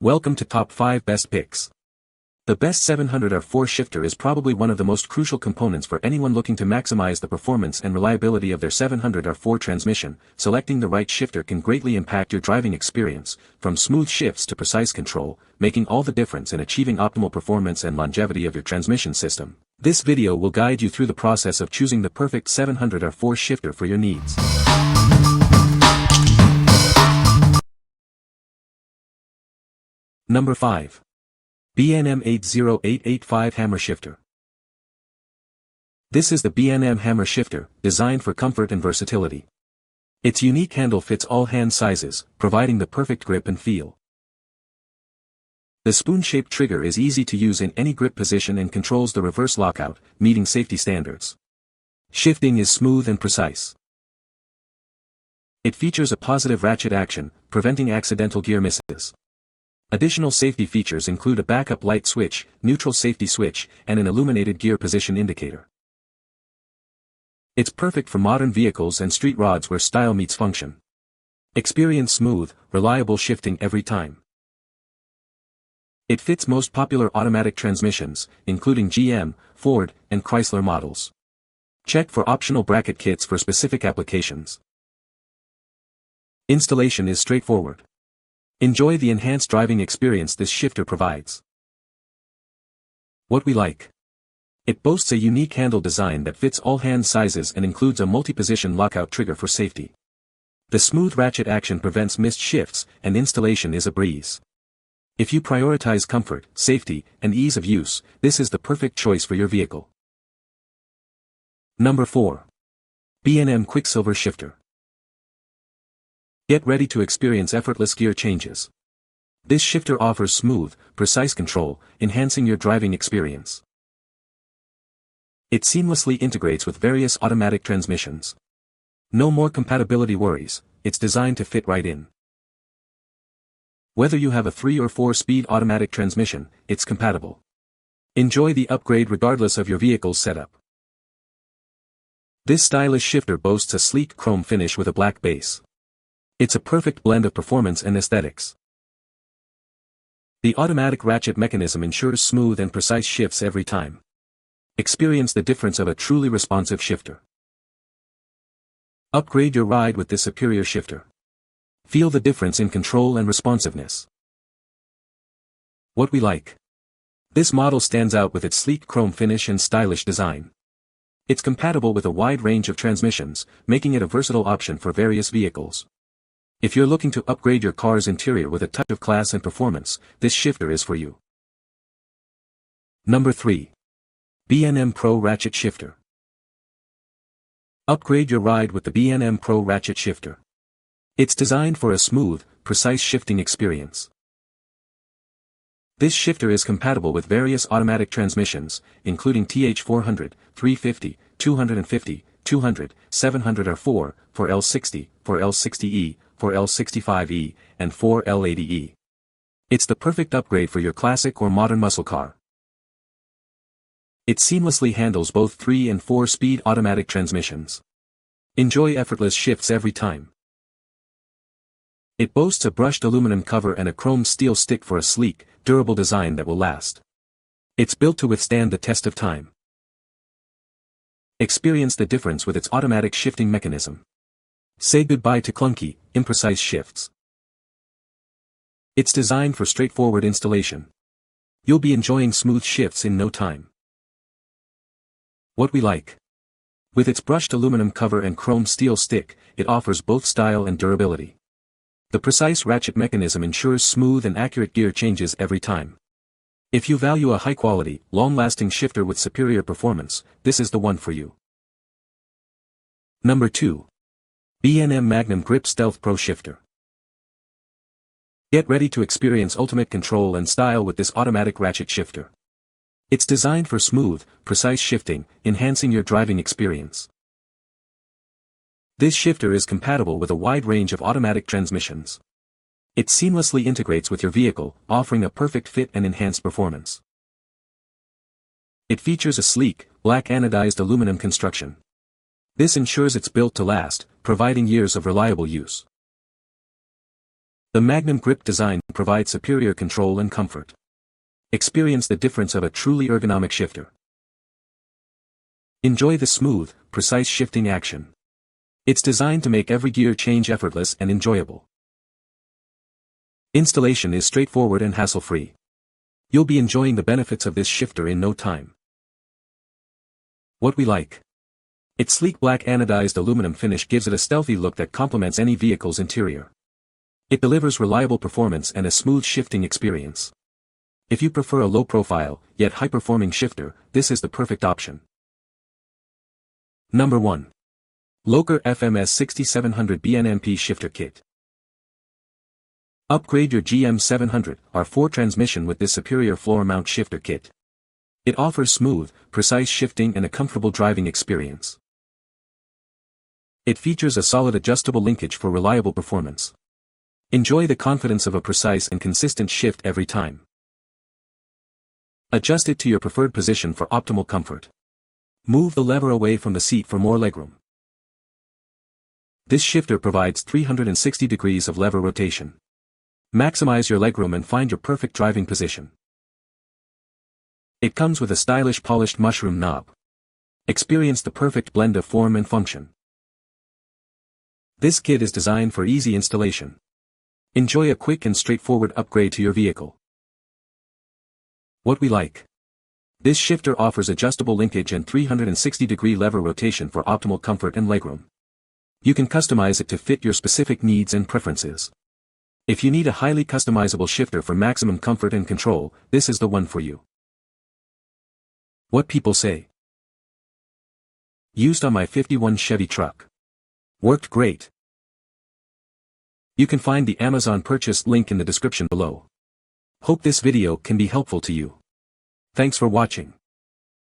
Welcome to Top 5 Best Picks. The Best 700R4 shifter is probably one of the most crucial components for anyone looking to maximize the performance and reliability of their 700R4 transmission. Selecting the right shifter can greatly impact your driving experience, from smooth shifts to precise control, making all the difference in achieving optimal performance and longevity of your transmission system. This video will guide you through the process of choosing the perfect 700R4 shifter for your needs. Number 5. B&M 80885 Hammer Shifter. This is the B&M Hammer Shifter, designed for comfort and versatility. Its unique handle fits all hand sizes, providing the perfect grip and feel. The spoon-shaped trigger is easy to use in any grip position and controls the reverse lockout, meeting safety standards. Shifting is smooth and precise. It features a positive ratchet action, preventing accidental gear misses. Additional safety features include a backup light switch, neutral safety switch, and an illuminated gear position indicator. It's perfect for modern vehicles and street rods where style meets function. Experience smooth, reliable shifting every time. It fits most popular automatic transmissions, including GM, Ford, and Chrysler models. Check for optional bracket kits for specific applications. Installation is straightforward. Enjoy the enhanced driving experience this shifter provides. What we like. It boasts a unique handle design that fits all hand sizes and includes a multi-position lockout trigger for safety. The smooth ratchet action prevents missed shifts, and installation is a breeze. If you prioritize comfort, safety, and ease of use, this is the perfect choice for your vehicle. Number 4. B&M Quicksilver Shifter. Get ready to experience effortless gear changes. This shifter offers smooth, precise control, enhancing your driving experience. It seamlessly integrates with various automatic transmissions. No more compatibility worries, it's designed to fit right in. Whether you have a 3 or 4-speed automatic transmission, it's compatible. Enjoy the upgrade regardless of your vehicle's setup. This stylish shifter boasts a sleek chrome finish with a black base. It's a perfect blend of performance and aesthetics. The automatic ratchet mechanism ensures smooth and precise shifts every time. Experience the difference of a truly responsive shifter. Upgrade your ride with this superior shifter. Feel the difference in control and responsiveness. What we like. This model stands out with its sleek chrome finish and stylish design. It's compatible with a wide range of transmissions, making it a versatile option for various vehicles. If you're looking to upgrade your car's interior with a touch of class and performance, this shifter is for you. Number 3. B&M PRO Ratchet Shifter. Upgrade your ride with the B&M PRO Ratchet Shifter. It's designed for a smooth, precise shifting experience. This shifter is compatible with various automatic transmissions, including TH400, 350, 250, 200, 700R4, 4L60, 4L60E, 4L65E, and 4L80E. It's the perfect upgrade for your classic or modern muscle car. It seamlessly handles both 3 and 4-speed automatic transmissions. Enjoy effortless shifts every time. It boasts a brushed aluminum cover and a chrome steel stick for a sleek, durable design that will last. It's built to withstand the test of time. Experience the difference with its automatic shifting mechanism. Say goodbye to clunky, imprecise shifts. It's designed for straightforward installation. You'll be enjoying smooth shifts in no time. What we like. With its brushed aluminum cover and chrome steel stick, it offers both style and durability. The precise ratchet mechanism ensures smooth and accurate gear changes every time. If you value a high-quality, long-lasting shifter with superior performance, this is the one for you. Number 2. B&M Magnum Grip Stealth Pro Shifter. Get ready to experience ultimate control and style with this automatic ratchet shifter. It's designed for smooth, precise shifting, enhancing your driving experience. This shifter is compatible with a wide range of automatic transmissions. It seamlessly integrates with your vehicle, offering a perfect fit and enhanced performance. It features a sleek, black anodized aluminum construction. This ensures it's built to last, providing years of reliable use. The Magnum grip design provides superior control and comfort. Experience the difference of a truly ergonomic shifter. Enjoy the smooth, precise shifting action. It's designed to make every gear change effortless and enjoyable. Installation is straightforward and hassle-free. You'll be enjoying the benefits of this shifter in no time. What we like. Its sleek black anodized aluminum finish gives it a stealthy look that complements any vehicle's interior. It delivers reliable performance and a smooth shifting experience. If you prefer a low-profile, yet high-performing shifter, this is the perfect option. Number 1. Lokar FMS 6700 B&M PRO Shifter Kit. Upgrade your GM700 R4 transmission with this superior floor mount shifter kit. It offers smooth, precise shifting and a comfortable driving experience. It features a solid adjustable linkage for reliable performance. Enjoy the confidence of a precise and consistent shift every time. Adjust it to your preferred position for optimal comfort. Move the lever away from the seat for more legroom. This shifter provides 360 degrees of lever rotation. Maximize your legroom and find your perfect driving position. It comes with a stylish polished mushroom knob. Experience the perfect blend of form and function. This kit is designed for easy installation. Enjoy a quick and straightforward upgrade to your vehicle. What we like. This shifter offers adjustable linkage and 360-degree lever rotation for optimal comfort and legroom. You can customize it to fit your specific needs and preferences. If you need a highly customizable shifter for maximum comfort and control, this is the one for you. What people say. Used on my 51 Chevy truck. Worked great. You can find the Amazon purchase link in the description below. Hope this video can be helpful to you. Thanks for watching.